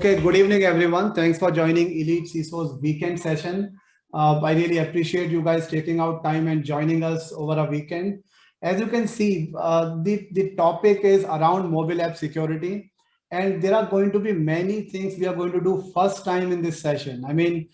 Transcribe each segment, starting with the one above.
Okay, good evening, everyone. Thanks for joining 𝗬𝗃𝗁𝗍𝗂's weekend session. I really appreciate you guys taking out time and joining us over a weekend. As you can see, the topic is around mobile app security. And there are going to be many things we are going to do first time in this session. I mean,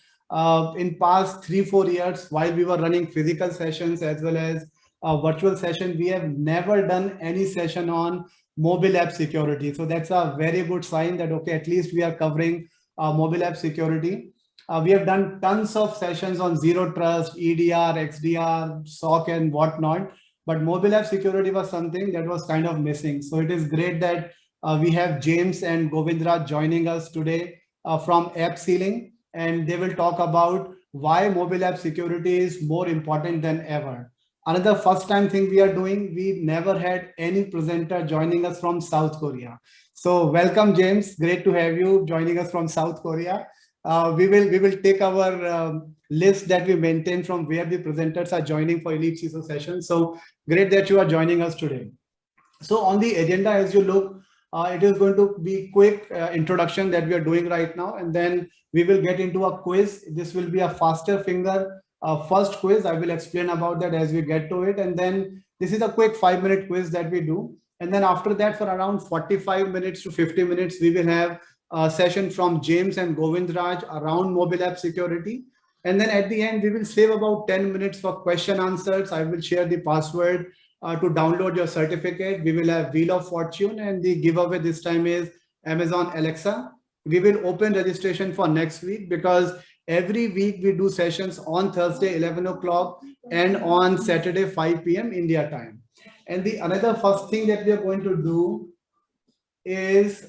in past 3-4 years, while we were running physical sessions as well as a virtual session, we have never done any session on mobile app security. So that's a very good sign that, okay, at least we are covering mobile app security. We have done tons of sessions on zero trust, EDR, XDR, SOC and whatnot, but mobile app security was something that was kind of missing. So it is great that we have James and Govindra joining us today from AppSealing, and they will talk about why mobile app security is more important than ever. Another first time thing we are doing, we never had any presenter joining us from South Korea. So welcome, James. Great to have you joining us from South Korea. We will take our list that we maintain from where the presenters are joining for 𝗬𝗃𝗁𝗍 session. So great that you are joining us today. So on the agenda, as you look, it is going to be quick introduction that we are doing right now, and then we will get into a quiz. This will be a faster finger first quiz. I will explain about that as we get to it, and then this is a quick 5-minute quiz that we do, and then after that, for around 45 minutes to 50 minutes, we will have a session from James and Govindraj around mobile app security, and then at the end we will save about 10 minutes for question answers. I will share the password to download your certificate. We will have Wheel of Fortune, and the giveaway this time is Amazon Alexa. We will open registration for next week because every week we do sessions on Thursday 11 o'clock and on Saturday 5 p.m. India time. And the another first thing that we are going to do is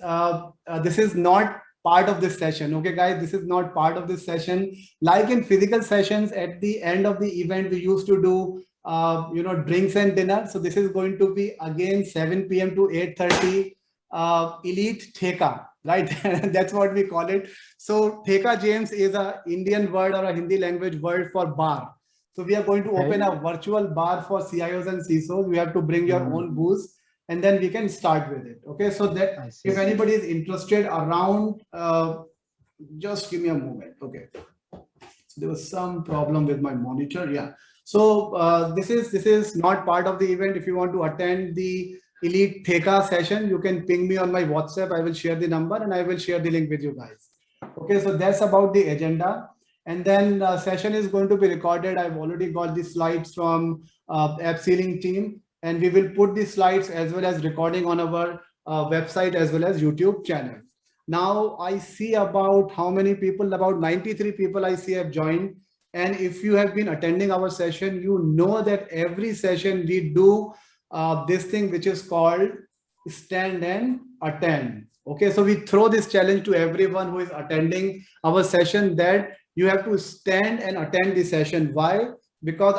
this is not part of this session. Okay, guys, this is not part of this session. Like in physical sessions, at the end of the event, we used to do drinks and dinner. So this is going to be again 7 p.m. to 8:30 𝗬𝗃𝗁𝗍𝗂. Right, that's what we call it. So 𝗕𝗃𝗁, James, is a Indian word or a Hindi language word for bar. So we are going to open a virtual bar for CIOs and CISOs. We have to bring your own booze, and then we can start with it. Okay, so that if anybody is interested around, just give me a moment. Okay, so there was some problem with my monitor. Yeah, so this is not part of the event. If you want to attend the 𝗬𝗃𝗁𝗍𝗂 session, you can ping me on my WhatsApp. I will share the number and I will share the link with you guys. Okay, so that's about the agenda. And then session is going to be recorded. I've already got the slides from AppSealing team, and we will put the slides as well as recording on our website as well as YouTube channel. Now I see about how many people, about 93 people I see have joined. And if you have been attending our session, you know that every session we do this thing which is called stand and attend. Okay, so we throw this challenge to everyone who is attending our session that you have to stand and attend the session. Why? Because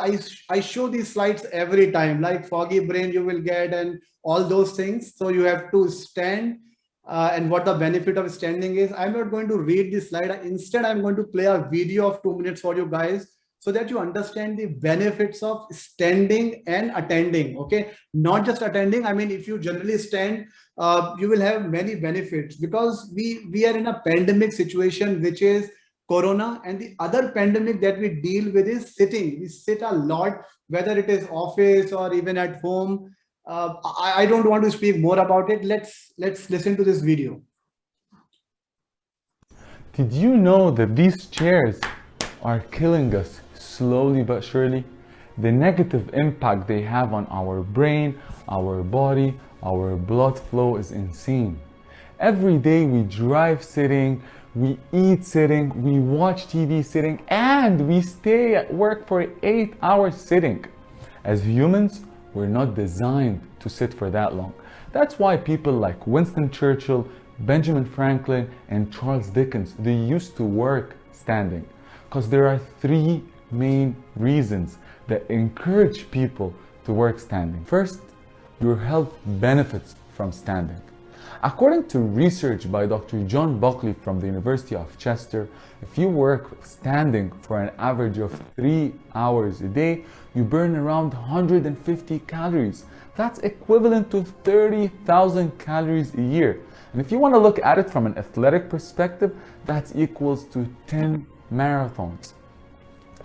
I show these slides every time, like foggy brain you will get and all those things. So you have to stand, and what the benefit of standing is. I'm not going to read this slide. Instead, I'm going to play a video of 2 minutes for you guys, so that you understand the benefits of standing and attending. Okay, not just attending. I mean, if you generally stand, you will have many benefits, because we are in a pandemic situation, which is Corona, and the other pandemic that we deal with is sitting. We sit a lot, whether it is office or even at home. I don't want to speak more about it. Let's listen to this video. Did you know that these chairs are killing us slowly but surely? The negative impact they have on our brain, our body, our blood flow is insane. Every day we drive sitting, we eat sitting, we watch TV sitting, and we stay at work for 8 hours sitting. As humans, we're not designed to sit for that long. That's why people like Winston Churchill, Benjamin Franklin, and Charles Dickens, they used to work standing, because there are 3 main reasons that encourage people to work standing. First, your health benefits from standing. According to research by Dr. John Buckley from the University of Chester, if you work standing for an average of 3 hours a day, you burn around 150 calories, That's equivalent to 30,000 calories a year. And if you want to look at it from an athletic perspective, that's equals to 10 marathons.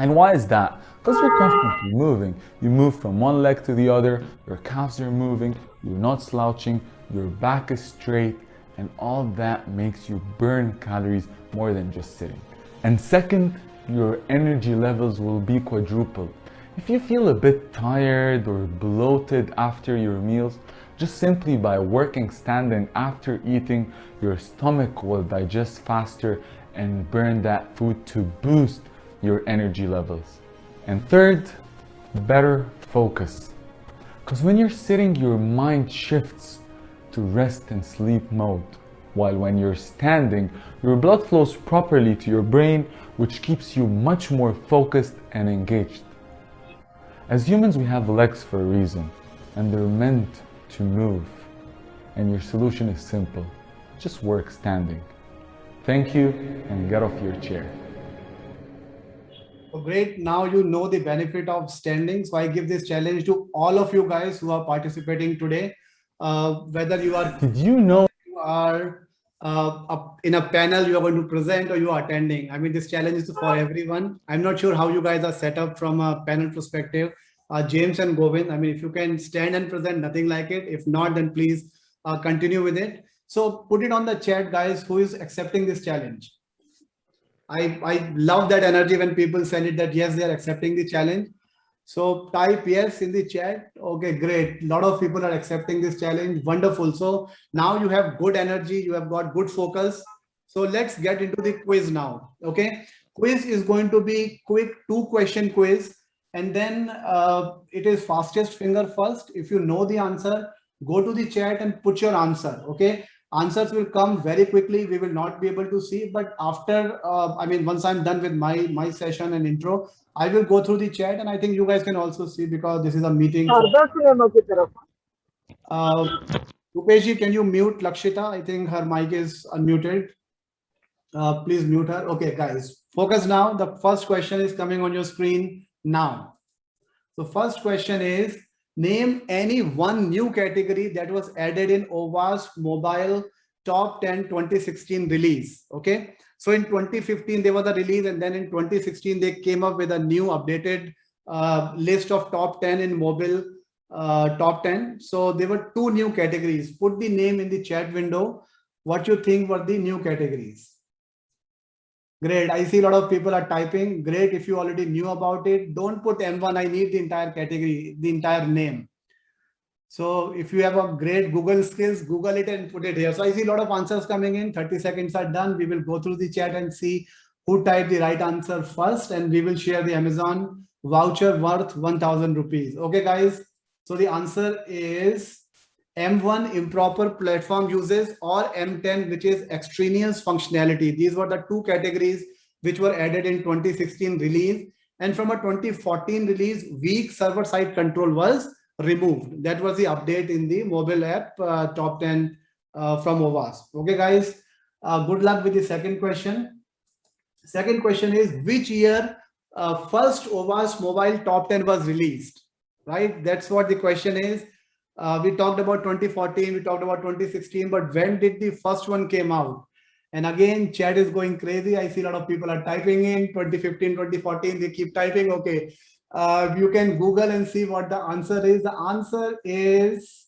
And why is that? Because you're constantly moving. You move from one leg to the other, your calves are moving, you're not slouching, your back is straight, and all that makes you burn calories more than just sitting. And second, your energy levels will be quadrupled. If you feel a bit tired or bloated after your meals, just simply by working standing after eating, your stomach will digest faster and burn that food to boost your energy levels. And third, better focus. Because when you're sitting, your mind shifts to rest and sleep mode. While when you're standing, your blood flows properly to your brain, which keeps you much more focused and engaged. As humans, we have legs for a reason, and they're meant to move. And your solution is simple. Just work standing. Thank you, and get off your chair. Oh, great. Now you know the benefit of standing. So I give this challenge to all of you guys who are participating today. Whether you are, Did you know you are in a panel you are going to present or you are attending. I mean, this challenge is for everyone. I'm not sure how you guys are set up from a panel perspective. James and Govind, I mean, if you can stand and present, nothing like it. If not, then please continue with it. So put it on the chat, guys, who is accepting this challenge. I love that energy when people send it that yes, they are accepting the challenge. So type yes in the chat. Okay, great. A lot of people are accepting this challenge. Wonderful. So now you have good energy. You have got good focus. So let's get into the quiz now. Okay. Quiz is going to be quick 2-question quiz. And then it is fastest finger first. If you know the answer, go to the chat and put your answer. Okay. Answers will come very quickly. We will not be able to see, but after, I mean, once I'm done with my session and intro, I will go through the chat, and I think you guys can also see because this is a meeting. 𝗕𝗃𝗀𝗃𝗀𝗃, can you mute Lakshita? I think her mic is unmuted. Please mute her. Okay, guys, focus now. The first question is coming on your screen now. The first question is, name any one new category that was added in OWASP Mobile Top 10 2016 release. Okay, so in 2015 there was a release, and then in 2016 they came up with a new updated list of top 10 in mobile top 10. So there were 2 new categories. Put the name in the chat window. What you think were the new categories? Great. I see a lot of people are typing. Great. If you already knew about it, don't put M1. I need the entire category, the entire name. So if you have a great Google skills, Google it and put it here. So I see a lot of answers coming in. 30 seconds are done. We will go through the chat and see who typed the right answer first, and we will share the Amazon voucher worth 1,000 rupees. Okay, guys. So the answer is M1, improper platform uses, or M10, which is extraneous functionality. These were the 2 categories which were added in 2016 release. And from a 2014 release, weak server-side control was removed. That was the update in the mobile app top 10 from OWASP. Okay, guys, good luck with the second question. Second question is, which year first OWASP mobile top 10 was released? Right, that's what the question is. We talked about 2014, we talked about 2016, but when did the first one came out? And again, chat is going crazy. I see a lot of people are typing in 2015, 2014, they keep typing. Okay, you can Google and see what the answer is. The answer is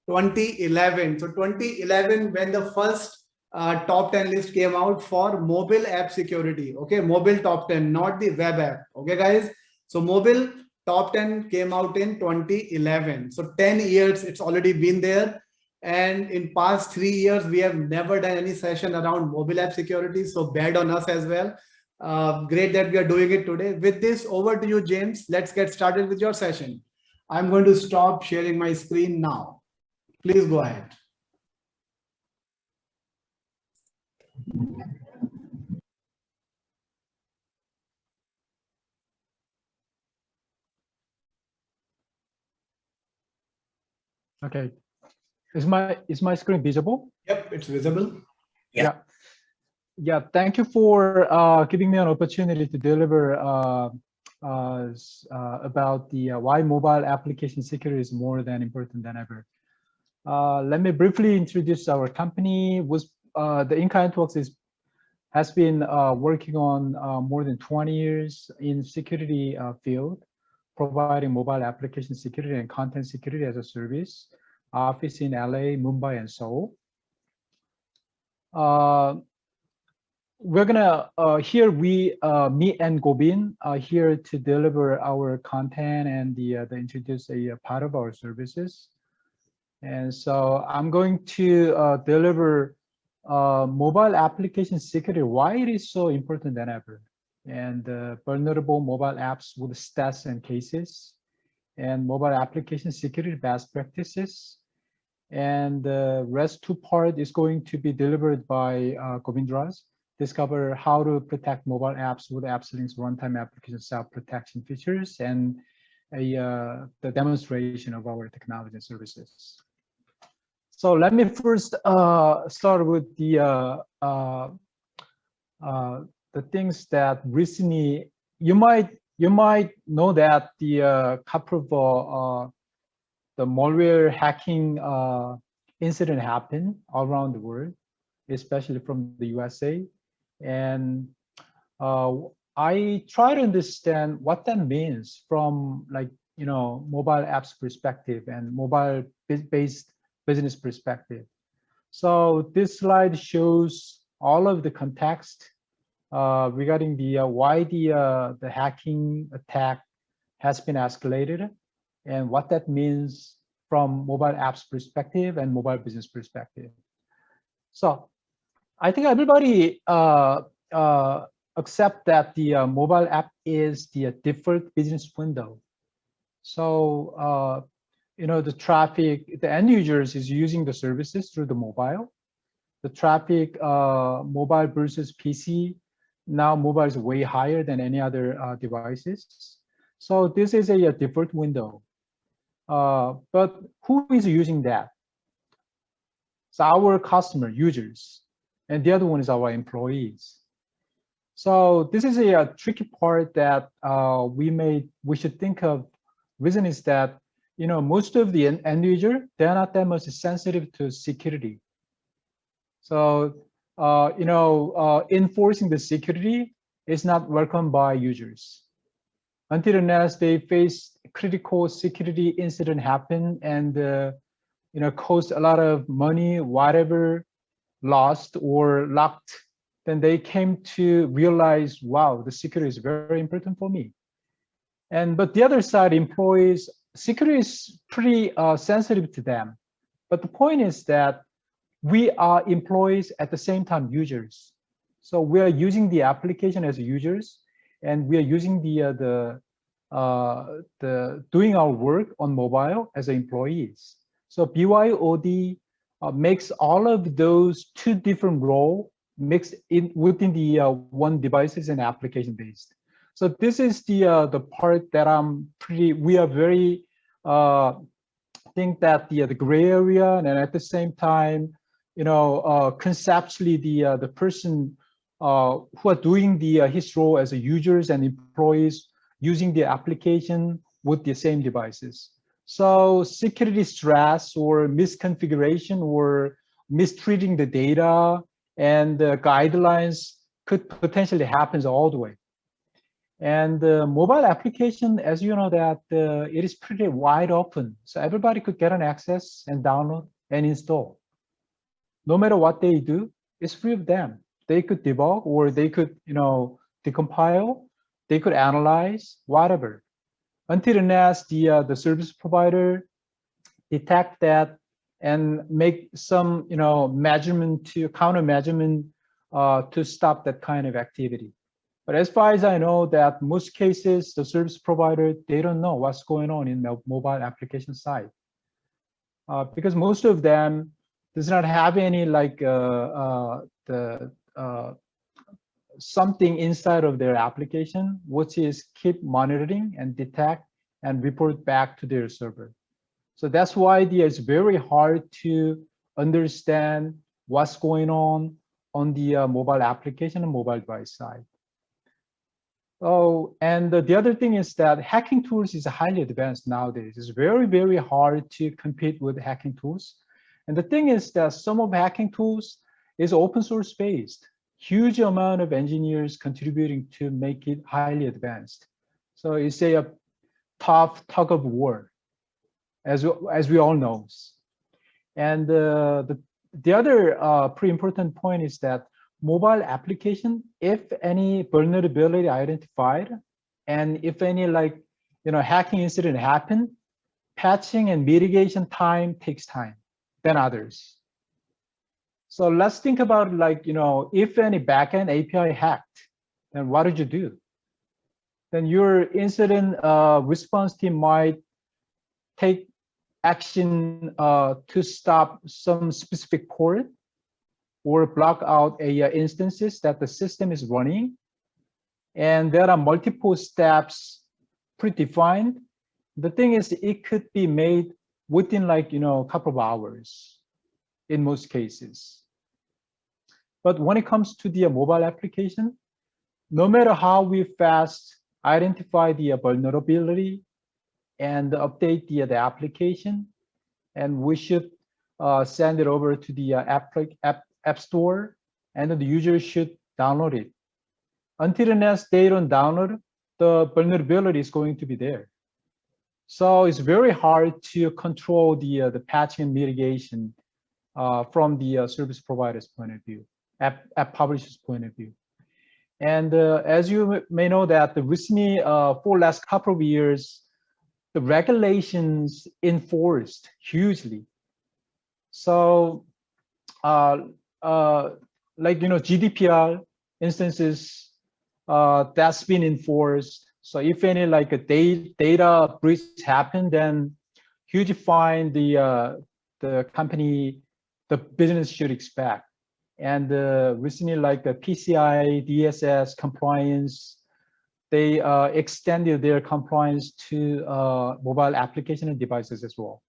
2011. So 2011, when the first top 10 list came out for mobile app security. Okay, mobile top 10, not the web app. Okay, guys. So mobile top 10 came out in 2011. So 10 years it's already been there. And in past 3 years, we have never done any session around mobile app security. So bad on us as well. Great that we are doing it today. With this, over to you, James. Let's get started with your session. I'm going to stop sharing my screen now. Please go ahead. Okay. Is my screen visible? Yep, it's visible. Yeah. Thank you for giving me an opportunity to deliver about the why mobile application security is more than important than ever. Let me briefly introduce our company. The 𝗕𝗂𝘀 has been working on more than 20 years in security field, providing mobile application security and content security as a service. Office in LA, Mumbai, and Seoul. We're gonna me and 𝗬𝗿𝗀𝗃 are here to deliver our content and the introduce a part of our services. And so I'm going to deliver mobile application security, why it is so important than ever, and vulnerable mobile apps with stats and cases, and mobile application security best practices. And the rest two part is going to be delivered by Govindras. Discover how to protect mobile apps with AppSealing's runtime application self-protection features, and the demonstration of our technology and services. So let me first start with the things that recently you might know that the 𝗕𝗃𝗃𝗃 the malware hacking incident happened all around the world, especially from the USA. And I try to understand what that means from, like, mobile apps perspective and mobile based business perspective. So this slide shows all of the context regarding the why the hacking attack has been escalated, and what that means from mobile apps perspective and mobile business perspective. So I think everybody accept that the mobile app is the default business window. So the traffic, the end users is using the services through the mobile. The traffic, mobile versus PC, now mobile is way higher than any other devices. So this is a default window. But who is using that? It's our customer users, and the other one is our employees. So this is a tricky part that we should think of. Reason is that most of the end user, they're not that much sensitive to security. So enforcing the security is not welcomed by users until and unless they face critical security incident happen and cost a lot of money, whatever, lost or locked, then they came to realize, wow, the security is very important for me. But the other side, employees, security is pretty sensitive to them. But the point is that we are employees at the same time users. So we are using the application as users, and we are using the doing our work on mobile as employees. So 𝗵𝗿𝗄𝗃 makes all of those two different roles mixed in within the one devices and application based. So this is the part that we are very think that the gray area, and at the same time, conceptually the person who are doing his role as a users and employees using the application with the same devices. So security stress or misconfiguration or mistreating the data and the guidelines could potentially happen all the way. And the mobile application, as you know, that it is pretty wide open. So everybody could get an access and download and install. No matter what they do, it's free of them. They could debug, or they could, decompile, they could analyze, whatever. Until and unless the service provider detect that and make some, measurement to counter measurement to stop that kind of activity. But as far as I know, that most cases, the service provider, they don't know what's going on in the mobile application side. Because most of them does not have any something inside of their application, which is keep monitoring and detect and report back to their server. So that's why it's very hard to understand what's going on the mobile application and mobile device side. Oh, and the other thing is that hacking tools is highly advanced nowadays. It's very, very hard to compete with hacking tools. And the thing is that some of hacking tools is open source based. Huge amount of engineers contributing to make it highly advanced. So it's a tough tug of war, as we all know. And the other pretty important point is that mobile application, if any vulnerability identified, and if any hacking incident happen, patching and mitigation time takes time than others. So let's think about if any backend API hacked, then what did you do? Then your incident response team might take action to stop some specific port or block out instances that the system is running. And there are multiple steps predefined. The thing is, it could be made within a couple of hours in most cases. But when it comes to the mobile application, no matter how we fast identify the vulnerability and update the application, and we should send it over to the app store, and the user should download it. Until unless they don't download, the vulnerability is going to be there. So it's very hard to control the patching and mitigation from the service provider's point of view, app publisher's point of view. And as you may know that recently, for last couple of years, the regulations enforced hugely. So GDPR instances that's been enforced. So if any a data breach happened, then huge fine the company, the business should expect. And recently, the PCI DSS compliance, they extended their compliance to mobile application and devices as well.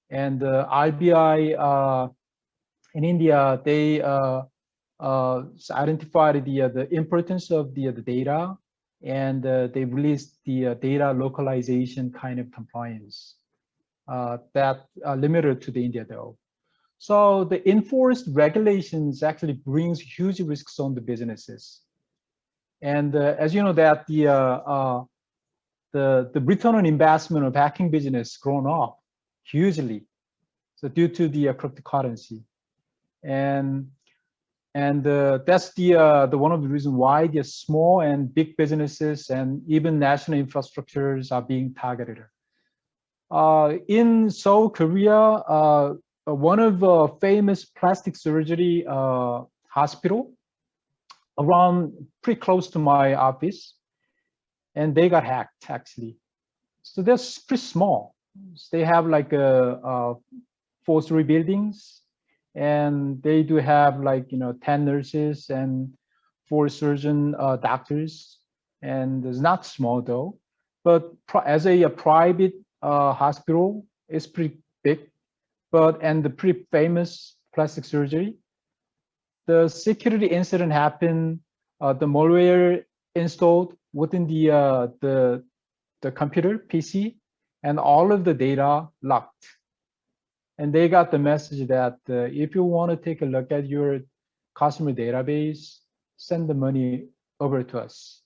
And RBI in India, they identified the importance of the data, and they released the data localization kind of compliance that limited to the India though. So the enforced regulations actually brings huge risks on the businesses. And as you know that the return on investment of hacking business grown up hugely, so due to the cryptocurrency, and that's the one of the reasons why the small and big businesses and even national infrastructures are being targeted. In Seoul, Korea, one of the famous plastic surgery hospital around pretty close to my office, and they got hacked actually. So they're pretty small. So they have 4-story buildings, and they do have 10 nurses and 4 surgeon doctors, and it's not small though. But as a private hospital, it's pretty big, and the pretty famous plastic surgery. The security incident happened. The malware installed within the computer PC, and all of the data locked. And they got the message that if you want to take a look at your customer database, send the money over to us.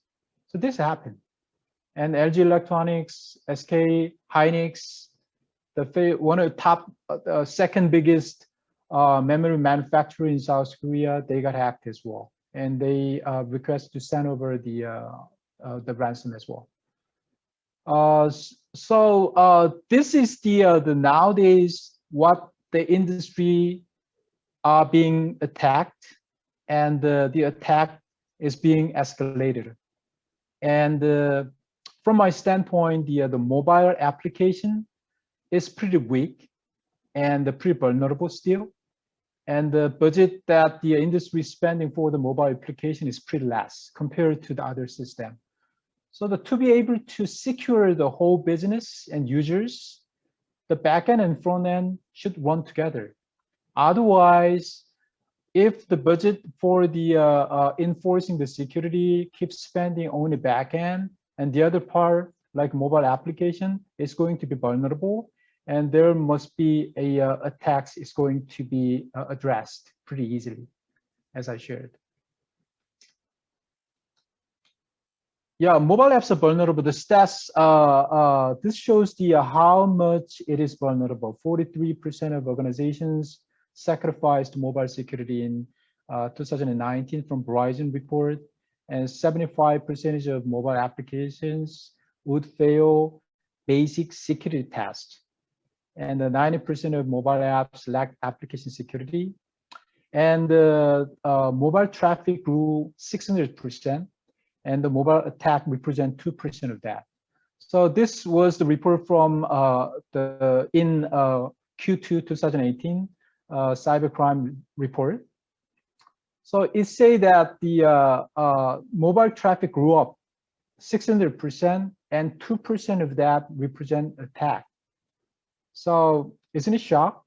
So this happened. And LG Electronics, SK Hynix, one of the top, second biggest memory manufacturer in South Korea, they got hacked as well. And they request to send over the ransom as well. So this is the nowadays what the industry are being attacked, and the attack is being escalated. And from my standpoint, the mobile application is pretty weak and pretty vulnerable still. And the budget that the industry is spending for the mobile application is pretty less compared to the other system. So to be able to secure the whole business and users, the backend and front end should run together. Otherwise, if the budget for the enforcing the security keeps spending only backend, and the other part, like mobile application, is going to be vulnerable, and there must be a attacks is going to be addressed pretty easily, as I shared. Yeah, mobile apps are vulnerable. The stats, this shows the how much it is vulnerable. 43% of organizations sacrificed mobile security in 2019 from Verizon report, and 75% of mobile applications would fail basic security tests. And 90% of mobile apps lack application security. And mobile traffic grew 600%. And the mobile attack represent 2% of that. So this was the report from in Q2 2018 cybercrime report. So it say that the mobile traffic grew up 600%, and 2% of that represent attack. So isn't it shock?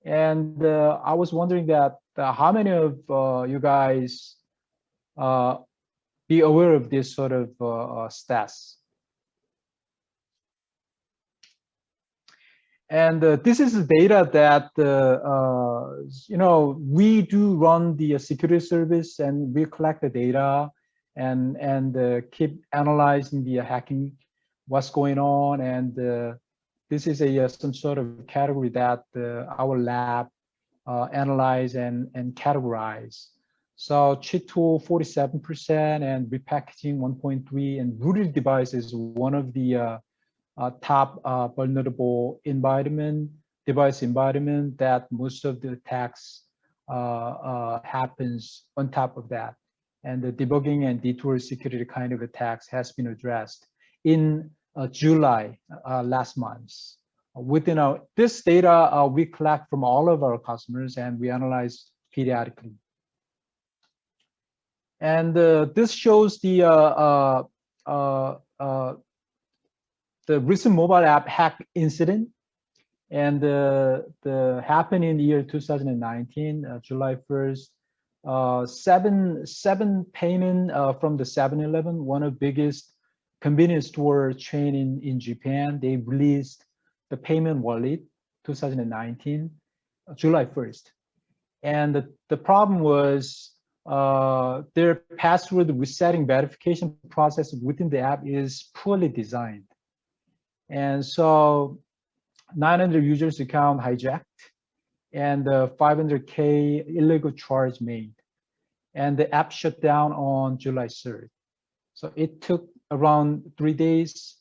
And I was wondering that how many of you guys be aware of this sort of stats. And this is the data that, you know, we do run the security service, and we collect the data and keep analyzing the hacking, what's going on. And this is some sort of category that our lab analyze and categorize. So cheat tool 47%, and repackaging 1.3%, and rooted devices one of the top vulnerable device environment that most of the attacks happens on top of that. And the debugging and detour security kind of attacks has been addressed in July last month. Within this data we collect from all of our customers, and we analyze periodically. And this shows the recent mobile app hack incident, and happened in the year 2019, July 1st. Seven payment from the 7-Eleven, one of the biggest convenience store chain in Japan. They released the payment wallet 2019, July 1st. And the problem was their password resetting verification process within the app is poorly designed. And so 900 users account hijacked, and 500K illegal charge made. And the app shut down on July 3rd. So it took around 3 days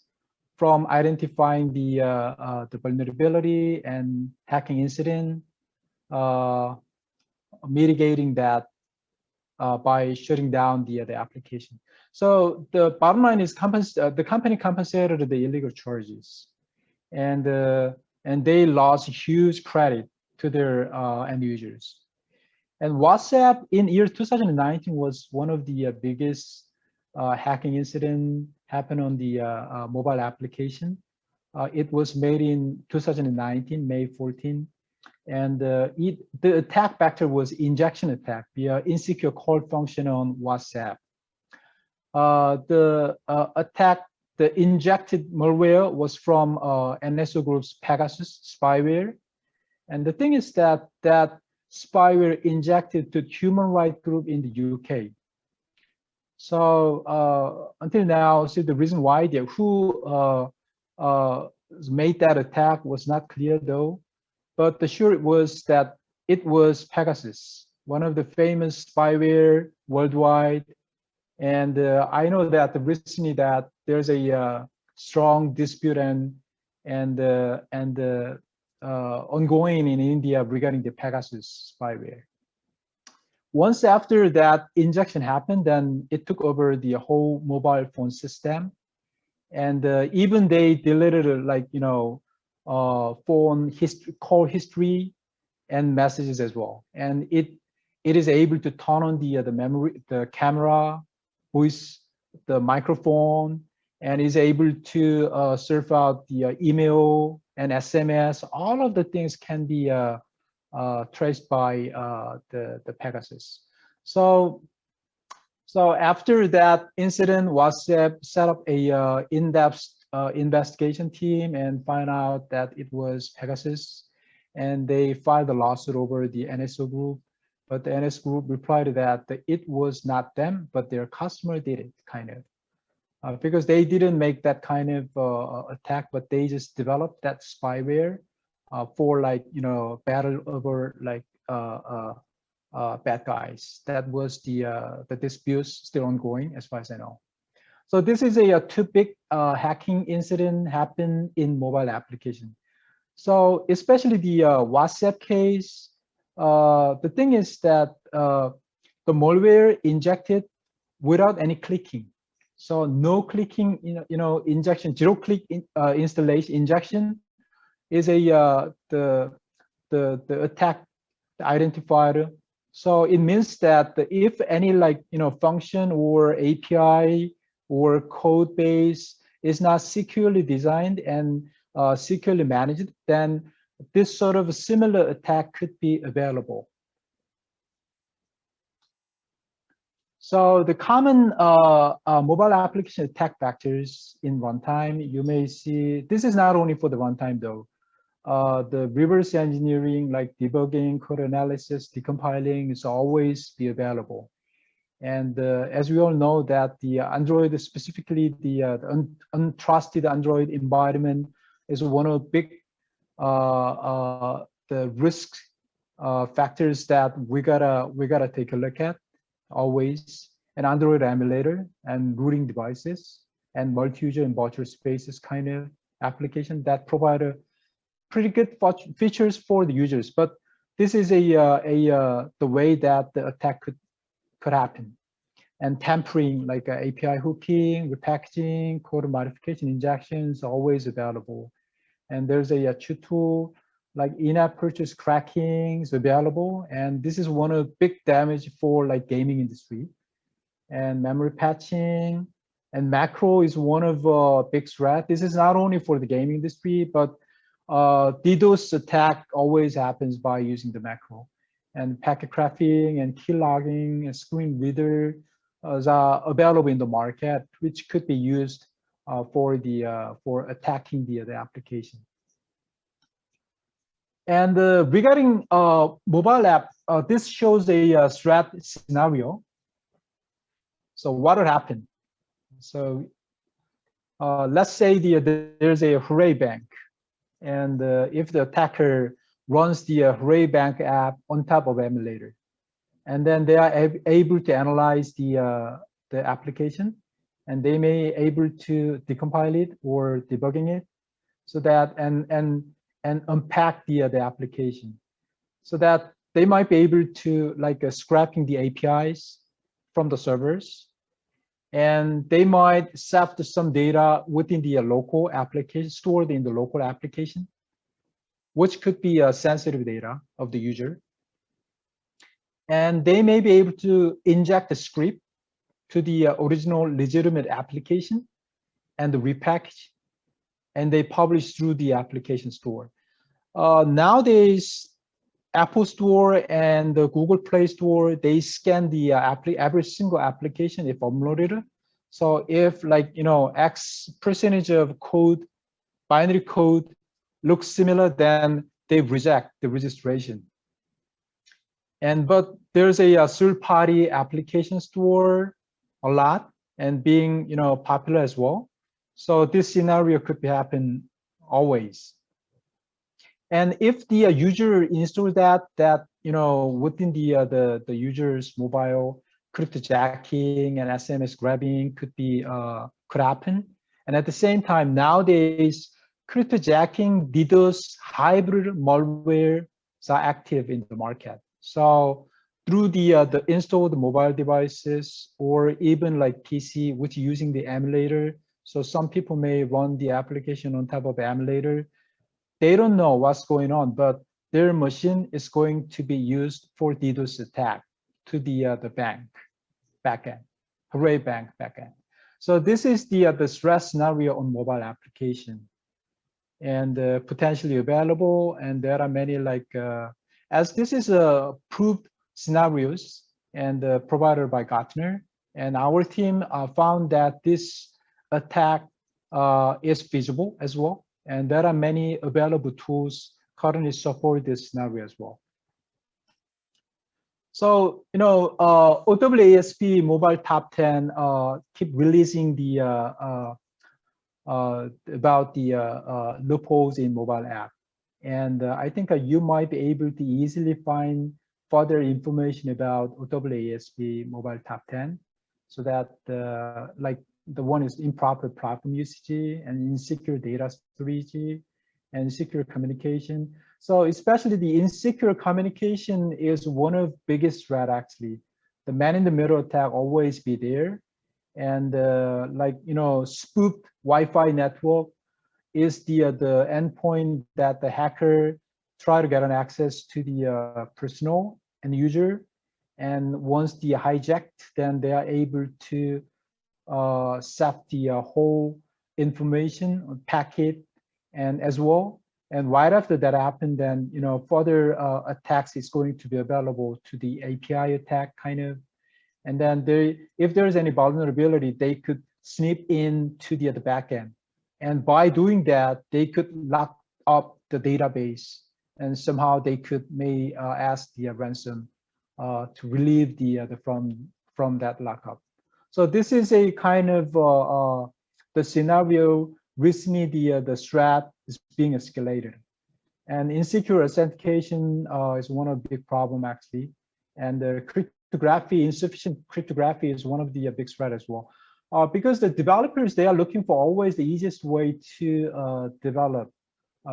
from identifying the vulnerability and hacking incident, mitigating that by shutting down the application. So the bottom line is the company compensated the illegal charges, and they lost huge credit to their end users. And WhatsApp in year 2019 was one of the biggest hacking incident happened on the mobile application. It was made in 2019, May 14. And the attack vector was injection attack via insecure call function on WhatsApp. The injected malware was from NSO Group's Pegasus spyware. And the thing is that spyware injected to human rights group in the UK. So until now, see, the reason why who made that attack was not clear though. But the sure was that it was Pegasus, one of the famous spyware worldwide. And I know that recently that there's a strong dispute and ongoing in India regarding the Pegasus spyware. Once after that injection happened, then it took over the whole mobile phone system, and even they deleted phone history, call history, and messages as well. And it is able to turn on the memory, the camera, voice, the microphone, and is able to surf out the email and SMS. All of the things can be traced by the Pegasus. So after that incident, WhatsApp set up a in-depth investigation team and find out that it was Pegasus, and they filed a lawsuit over the NSO group. But the NS group replied that it was not them, but their customer did it, kind of, because they didn't make that kind of attack, but they just developed that spyware for, like, battle over, like, bad guys. That was the dispute still ongoing, as far as I know. So this is a too big hacking incident happened in mobile application. So especially the WhatsApp case, the thing is that the malware injected without any clicking. So no clicking, injection, zero click installation injection is the attack identifier. So it means that if any, like, function or API or code base is not securely designed and securely managed, then this sort of a similar attack could be available. So the common mobile application attack vectors in runtime, you may see, this is not only for the runtime though. The reverse engineering, like debugging, code analysis, decompiling is always be available. And as we all know that the Android, specifically the untrusted Android environment, is one of big the risk factors that we gotta take a look at always. An Android emulator and rooting devices and multi-user and virtual spaces kind of application that provide a pretty good features for the users, but this is the way that the attack could happen. And tampering, like API hooking, repackaging, code modification, injections, always available. And there's a tool like in-app purchase cracking is available, and this is one of big damage for, like, gaming industry. And memory patching and macro is one of big threat. This is not only for the gaming industry, but DDoS attack always happens by using the macro. And packet crafting and key logging and screen reader are available in the market, which could be used for attacking the application. And regarding mobile app, this shows a threat scenario. So what would happen? So let's say there's a Hooray Bank, and if the attacker runs the Hooray Bank app on top of emulator, and then they are able to analyze the application, and they may able to decompile it or debugging it, so that and unpack the application, so that they might be able to, like, scrapping the APIs from the servers, and they might theft some data within the local application, stored in the local application, which could be sensitive data of the user. And they may be able to inject a script to the original legitimate application and the repackage, and they publish through the application store. Nowadays, Apple Store and the Google Play Store, they scan the every single application if uploaded. So if, like, X percentage of code, binary code looks similar, then they reject the registration. But there's a third-party application store a lot, and being popular as well. So this scenario could be happen always. And if the user installs that within the user's mobile, cryptojacking and SMS grabbing could happen. And at the same time, nowadays, cryptojacking, DDoS, hybrid malware are active in the market. So through the installed mobile devices, or even like PC, which using the emulator. So some people may run the application on top of emulator. They don't know what's going on, but their machine is going to be used for DDoS attack to the bank backend, Hooray Bank backend. So this is the threat scenario on mobile application, and potentially available. And there are many, like as this is proved scenarios and provided by Gartner, and our team found that this attack is feasible as well. And there are many available tools currently support this scenario as well. So, OWASP mobile top 10 keep releasing the about the loopholes in mobile app. And I think you might be able to easily find further information about OWASP mobile top 10. So that like the one is improper platform usage and insecure data storage and insecure communication. So especially the insecure communication is one of biggest threat actually. The man-in-the-middle attack always be there. And spoofed Wi-Fi network is the endpoint that the hacker try to get an access to the personal and user. And once they hijacked, then they are able to set the whole information packet and as well. And right after that happened, then further attacks is going to be available to the API attack kind of. And then if there's any vulnerability, they could sneak into the backend. And by doing that, they could lock up the database, and somehow they could ask the ransom to relieve from that lockup. So this is a kind of the scenario. Recently, the threat is being escalated, and insecure authentication is one of the big problem actually, and the cryptography, insufficient cryptography is one of the big threat as well, because the developers, they are looking for always the easiest way to develop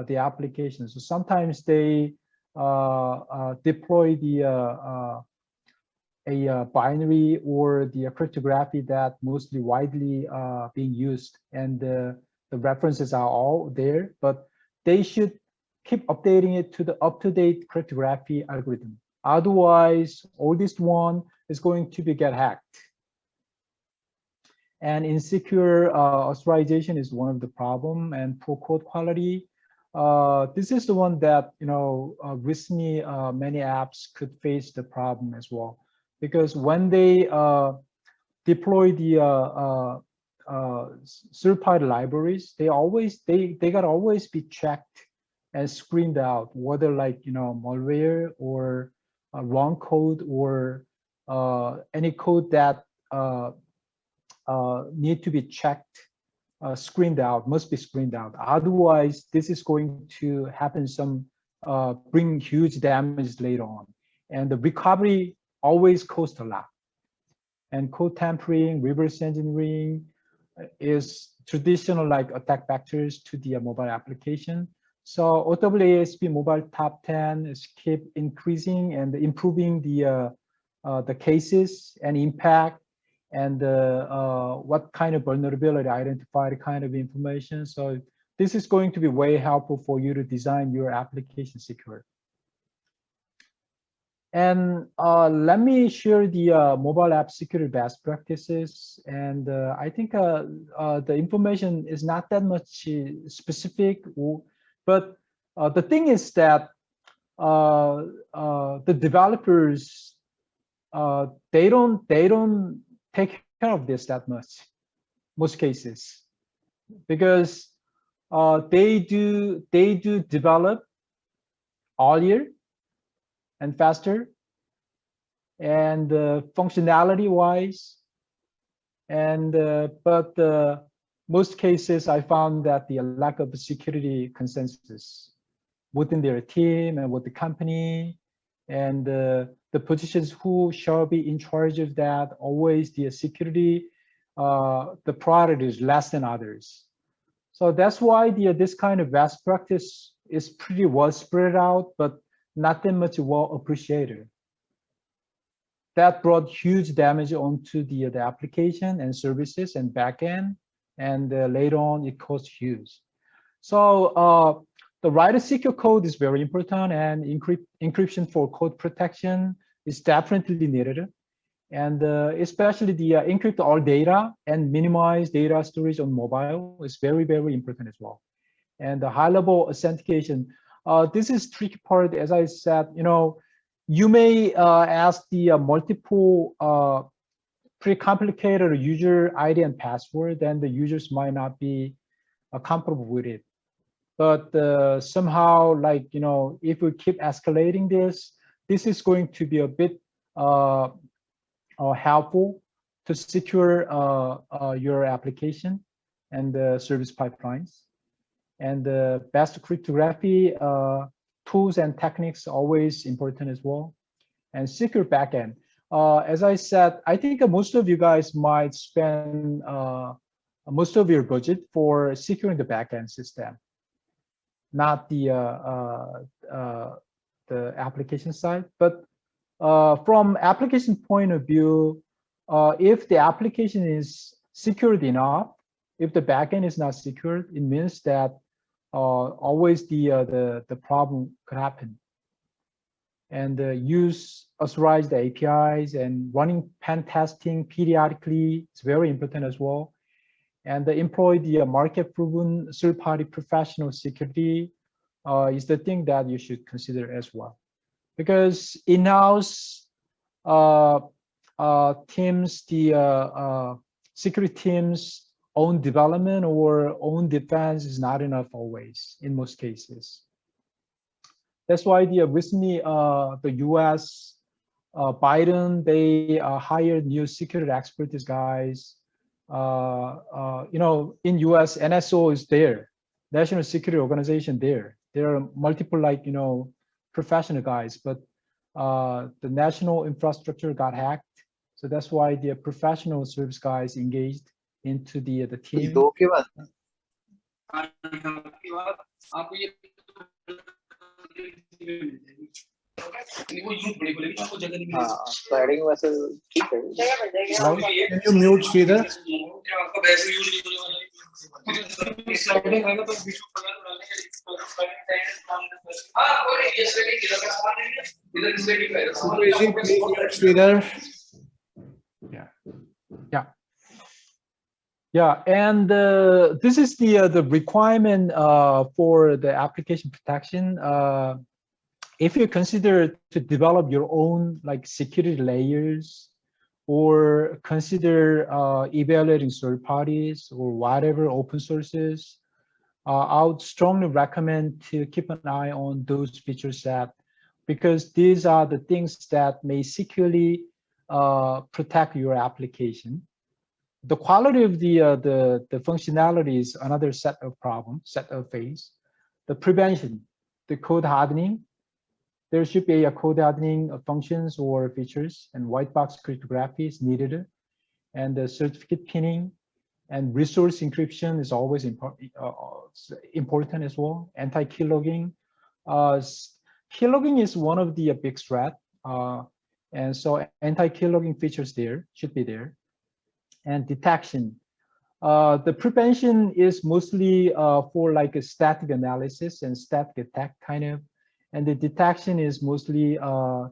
the application. So sometimes they deploy a binary or the cryptography that mostly widely being used, and the references are all there, but they should keep updating it to the up-to-date cryptography algorithm. Otherwise, oldest one is going to get hacked. And insecure authorization is one of the problem, and poor code quality. This is the one that recently many apps could face the problem as well, because when they deploy the third-party libraries, they gotta always be checked and screened out, whether malware or wrong code or any code that need to be checked, screened out, must be screened out. Otherwise, this is going to happen bring huge damage later on. And the recovery always costs a lot. And code tampering, reverse engineering is traditional attack vectors to the mobile application. So OWASP mobile top 10 is keep increasing and improving the cases and impact and what kind of vulnerability identified kind of information. So this is going to be way helpful for you to design your application secure. And let me share the mobile app security best practices. And I think the information is not that much specific, but the thing is that the developers they don't take care of this that much, most cases, because they do develop earlier and faster, and functionality wise, and but most cases I found that the lack of security consensus within their team and with the company, and the positions who shall be in charge of that, always the security, the priority is less than others. So that's why this kind of best practice is pretty well spread out, but not that much well appreciated. That brought huge damage onto the application and services and backend, and later on it caused huge. So the writer secure code is very important, and encryption for code protection is definitely needed. And especially the encrypt all data and minimize data storage on mobile is very, very important as well. And the high-level authentication, this is tricky part. As I said, you may ask the multiple pre-complicated user ID and password, then the users might not be comfortable with it. But somehow, like, if we keep escalating this is going to be a bit helpful to secure your application and the service pipelines. And the best cryptography tools and techniques always important as well. And secure backend. As I said, I think most of you guys might spend most of your budget for securing the backend system, not the application side. But from application point of view, if the application is secured enough, if the backend is not secured, it means that always the problem could happen. And use authorized APIs and running pen testing periodically is very important as well. And employ the market-proven third-party professional security is the thing that you should consider as well. Because in-house teams, the security teams' own development or own defense is not enough always in most cases. That's why recently the US, Biden, they hired new security expertise guys. In US, NSO is there, National Security Organization there. There are multiple professional guys, but the national infrastructure got hacked. So that's why the professional service guys engaged into the team. Sliding versus keeper. Can you mute Sridhar? Sridhar. Yeah, and this is the requirement for the application protection. If you consider to develop your own security layers, or consider evaluating third parties or whatever open sources, I would strongly recommend to keep an eye on those feature set, because these are the things that may securely protect your application. The quality of the functionality is another set of phase. The prevention, the code hardening. There should be a code hardening of functions or features, and white box cryptography is needed. And the certificate pinning and resource encryption is always important as well. Anti-keylogging. Keylogging is one of the big threat. And so anti-keylogging features there should be there. And detection. The prevention is mostly for a static analysis and static attack kind of. And the detection is mostly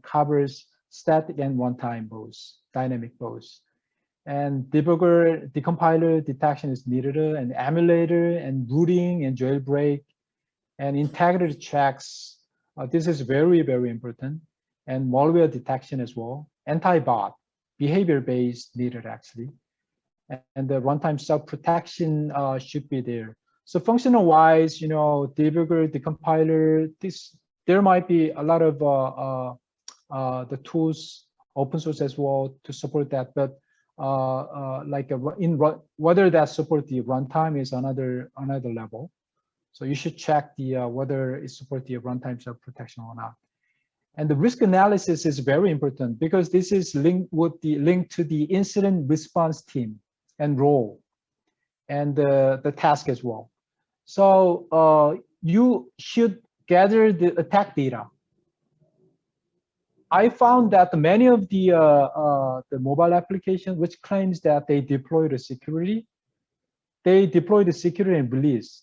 covers static and runtime both, dynamic both. And debugger, decompiler detection is needed, and emulator and rooting and jailbreak and integrity checks. This is very, very important. And malware detection as well. Anti-bot, behavior-based needed actually. And the runtime self-protection should be there. So functional-wise, debugger, decompiler, there might be a lot of the tools, open source as well, to support that. But whether that support the runtime is another level. So you should check whether it supports the runtime self-protection or not. And the risk analysis is very important, because this is linked to the incident response team and role and the task as well. So you should gather the attack data. I found that many of the mobile applications which claims that they deploy the security, and release,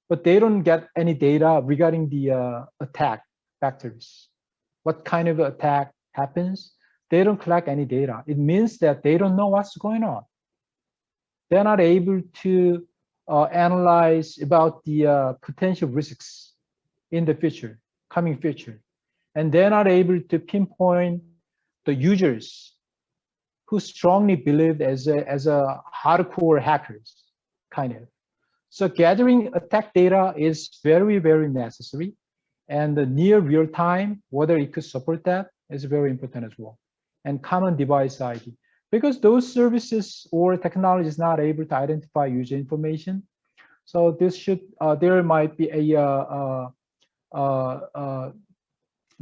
but they don't get any data regarding the attack vectors. What kind of attack happens? They don't collect any data. It means that they don't know what's going on. They're not able to analyze about the potential risks in the future, coming future. And they're not able to pinpoint the users who strongly believe as a hardcore hackers, kind of. So gathering attack data is very, very necessary. And the near real time, whether it could support that, is very important as well. And common device ID, because those services or technology is not able to identify user information. So this should, there might be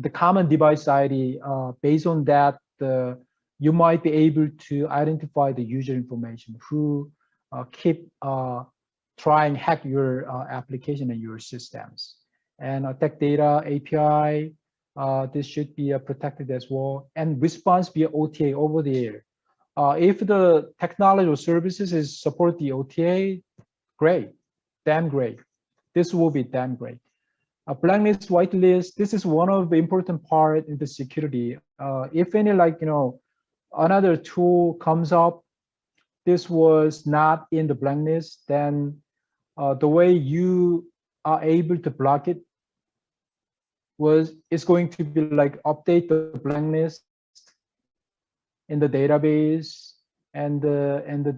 the common device ID. Based on that, you might be able to identify the user information who keep trying hack your application and your systems. And attack data API, this should be protected as well. And response via OTA over the air. If the technology or services support the OTA, great, damn great. This will be damn great. A blacklist, whitelist, this is one of the important part in the security. If any, like, another tool comes up, this was not in the blacklist, then the way you are able to block it is going to be like update the blacklist in the database and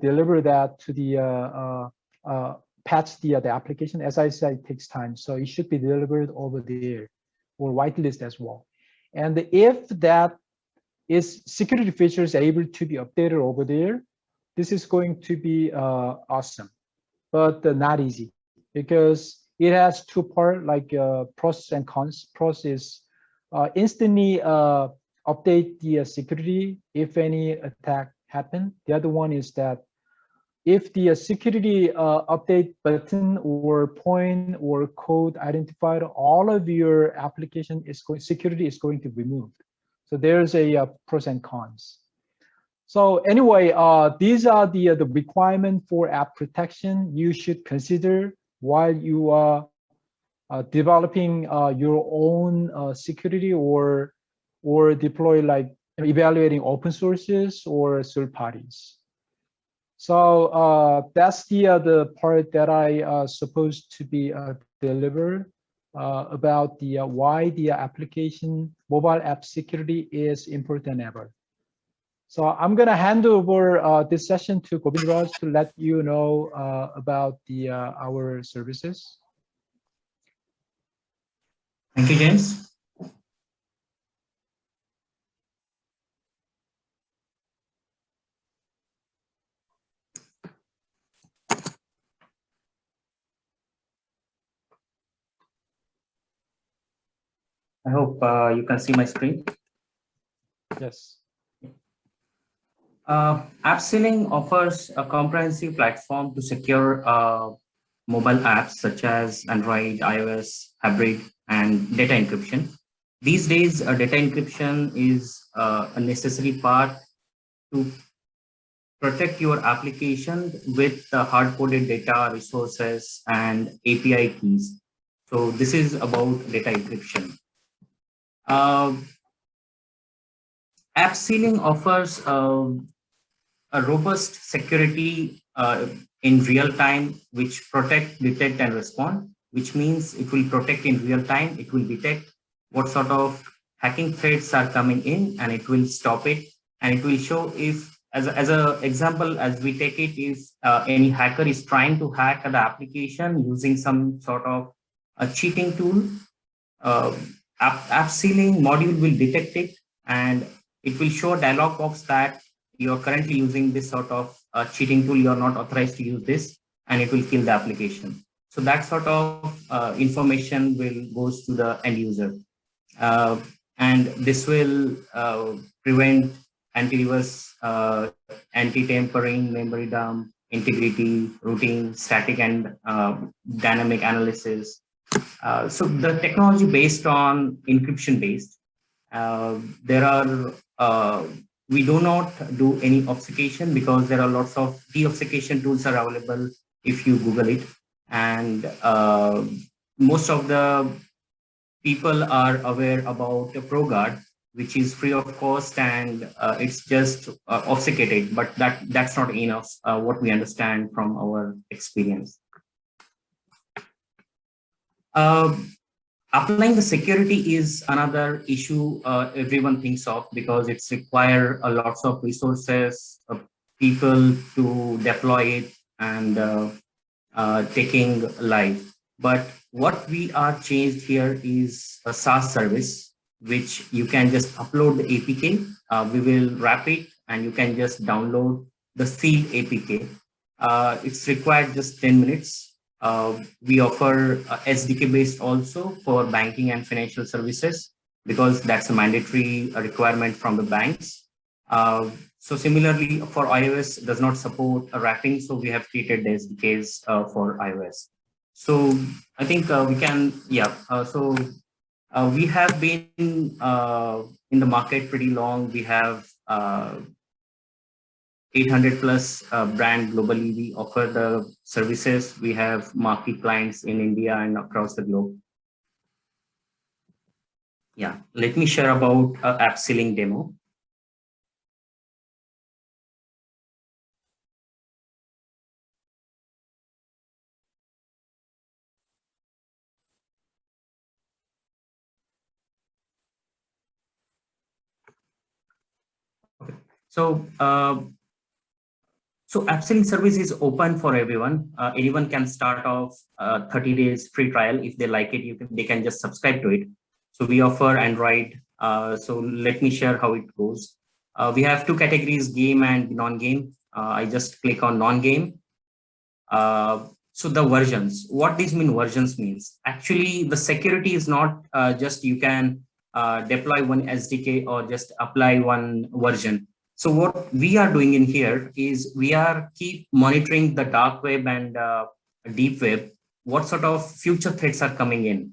deliver that to the patch the application. As I said, it takes time, so it should be delivered over there or whitelist as well. And if that is security features able to be updated over there, this is going to be awesome, but not easy, because it has two parts, like pros and cons. Pros is instantly update the security if any attack happen. The other one is that if the security update button or point or code identified, all of your application security is going to be removed. So there's a pros and cons. So anyway, these are the requirement for app protection you should consider while you are developing your own security or deploy, like evaluating open sources or third parties. So that's the part that I supposed to be deliver about why the application mobile app security is important ever. So I'm gonna hand over this session to 𝗵𝗵 to let you know about our services. Thank you, James. I hope you can see my screen. Yes. AppSealing offers a comprehensive platform to secure mobile apps such as Android, iOS, hybrid, and data encryption. These days, data encryption is a necessary part to protect your application with hard-coded data, resources, and API keys. So this is about data encryption. AppSealing offers a robust security in real time, which protect, detect, and respond, which means it will protect in real time. It will detect what sort of hacking threats are coming in, and it will stop it. And it will show if, as an example, as we take it, if any hacker is trying to hack the application using some sort of a cheating tool, AppSealing module will detect it, and it will show a dialog box that you're currently using this sort of cheating tool, you're not authorized to use this, and it will kill the application. So that sort of information will goes to the end user. And this will prevent anti-reverse, anti-tampering, memory dump, integrity, routing, static and dynamic analysis. So the technology based on encryption based. There are we do not do any obfuscation because there are lots of de-obfuscation tools are available if you Google it, and most of the people are aware about the ProGuard, which is free of cost, and it's just obfuscated, but that's not enough. What we understand from our experience. Applying the security is another issue everyone thinks of, because it's require a lots of resources, people to deploy it and taking live. But what we are changed here is a SaaS service, which you can just upload the APK. We will wrap it and you can just download the sealed APK. It's required just 10 minutes. We offer SDK based also for banking and financial services, because that's a mandatory requirement from the banks. So similarly for iOS does not support a wrapping, so we have created the SDKs for iOS. So I think we can, we have been in the market pretty long. We have 800 plus brand globally. We offer the services. We have marquee clients in India and across the globe. Yeah, let me share about AppSealing demo. So, AppSealing service is open for everyone. Anyone can start off 30 days free trial. If they like it, they can just subscribe to it. So we offer Android. So let me share how it goes. We have two categories, game and non-game. I just click on non-game. So the versions, what these versions means, actually the security is not just you can deploy one SDK or just apply one version. So what we are doing in here is we are keep monitoring the dark web and deep web, what sort of future threats are coming in,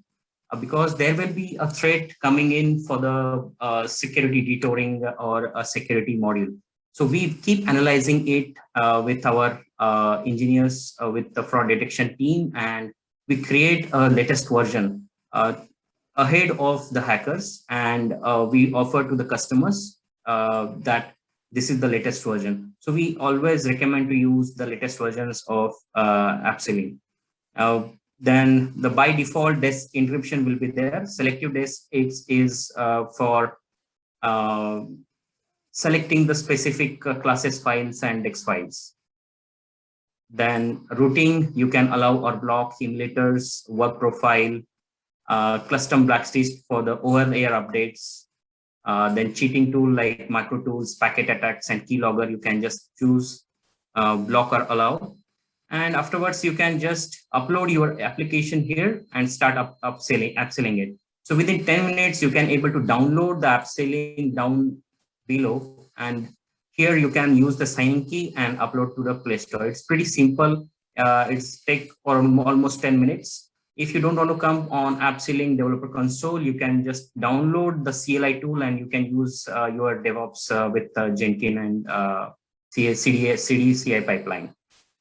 because there will be a threat coming in for the security detouring or a security module. So we keep analyzing it with our engineers, with the fraud detection team, and we create a latest version ahead of the hackers, and we offer to the customers that this is the latest version. So we always recommend to use the latest versions of AppSealing. Then the by default desk encryption will be there. Selective desk is for selecting the specific classes files and dex files. Then routing, you can allow or block emulators, work profile, custom blacklists for the over-the-air updates. Then cheating tool like macro tools, packet attacks, and keylogger, you can just choose block or allow. And afterwards, you can just upload your application here and start AppSealing it. So within 10 minutes, you can able to download the AppSealing down below. And here you can use the sign key and upload to the Play Store. It's pretty simple. It's take almost 10 minutes. If you don't want to come on AppSealing Developer Console, you can just download the CLI tool and you can use your DevOps with Jenkins and CD/CI pipeline.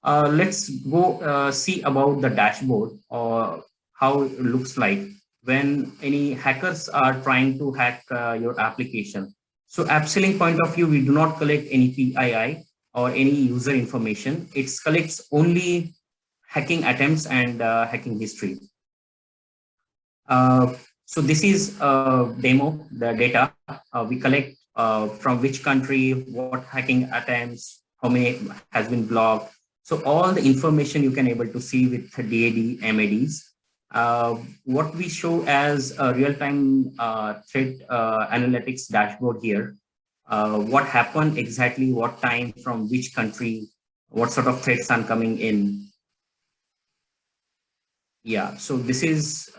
Let's go see about the dashboard or how it looks like when any hackers are trying to hack your application. So AppSealing point of view, we do not collect any PII or any user information. It collects only hacking attempts and hacking history. So this is a demo, the data we collect from which country, what hacking attempts, how many has been blocked. So all the information you can able to see with DAD, MADs. What we show as a real-time threat analytics dashboard here. What happened exactly, what time, from which country, what sort of threats are coming in. Yeah, so this is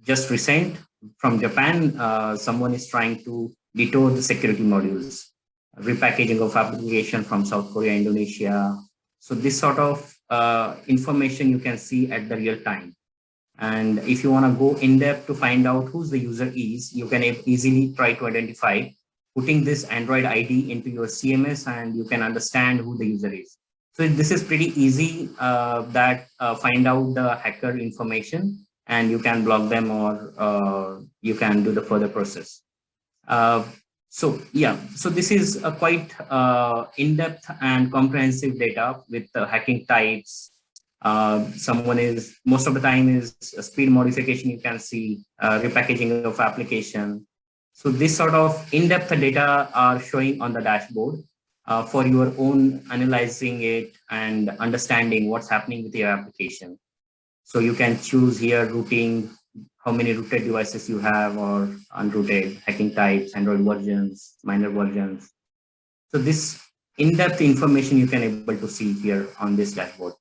just recent from Japan. Someone is trying to detour the security modules, repackaging of application from South Korea, Indonesia. So this sort of information you can see at the real time. And if you want to go in depth to find out who's the user is, you can easily try to identify, putting this Android ID into your CMS, and you can understand who the user is. So this is pretty easy find out the hacker information, and you can block them or you can do the further process. So yeah, so this is a quite in-depth and comprehensive data with hacking types, Most of the time is a speed modification, you can see repackaging of application. So this sort of in-depth data are showing on the dashboard for your own analyzing it and understanding what's happening with your application. So you can choose here routing, how many rooted devices you have or unrooted, hacking types, Android versions, minor versions. So this in-depth information you can able to see here on this dashboard.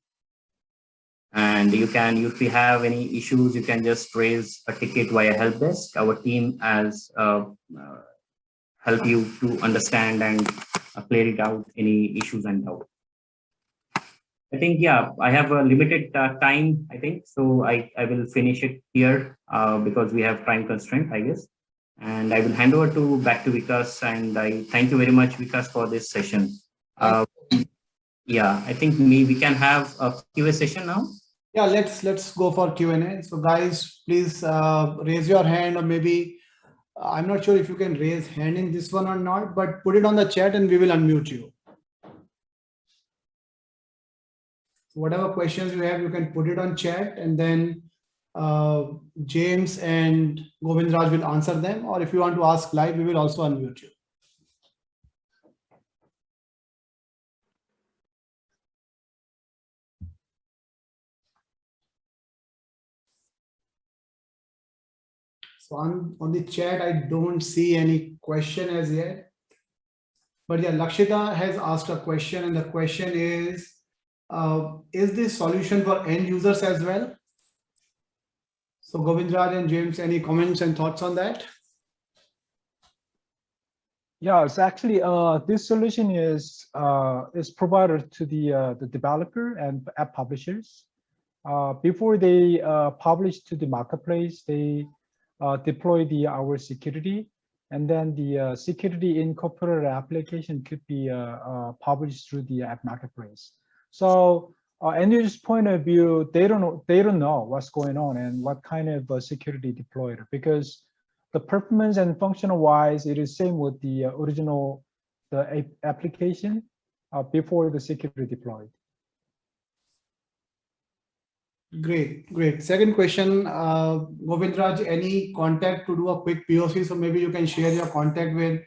And you can, if you have any issues, you can just raise a ticket via help desk. Our team has help you to understand and clear it out, any issues and doubt. I think, yeah, I have a limited time, I think. So I will finish it here because we have time constraint, I guess. And I will hand over back to Vikas, and I thank you very much, Vikas, for this session. Yeah, I think we can have a Q&A session now. Yeah, let's go for Q&A. So guys, please raise your hand, or maybe I'm not sure if you can raise hand in this one or not, but put it on the chat and we will unmute you. So whatever questions you have, you can put it on chat, and then James and Govindraj will answer them. Or if you want to ask live, we will also unmute you. So on the chat, I don't see any question as yet. But yeah, Lakshita has asked a question, and the question is this solution for end users as well? So Govindraj and James, any comments and thoughts on that? Yeah, it's actually this solution is provided to the developer and app publishers. Before they publish to the marketplace, they deploy our security, and then the security incorporated application could be published through the app marketplace. So end users' point of view, they don't know what's going on and what kind of security deployed, because the performance and functional wise, it is same with the original application before the security deployed. Great. Second question, Govindraj, any contact to do a quick POC? So maybe you can share your contact with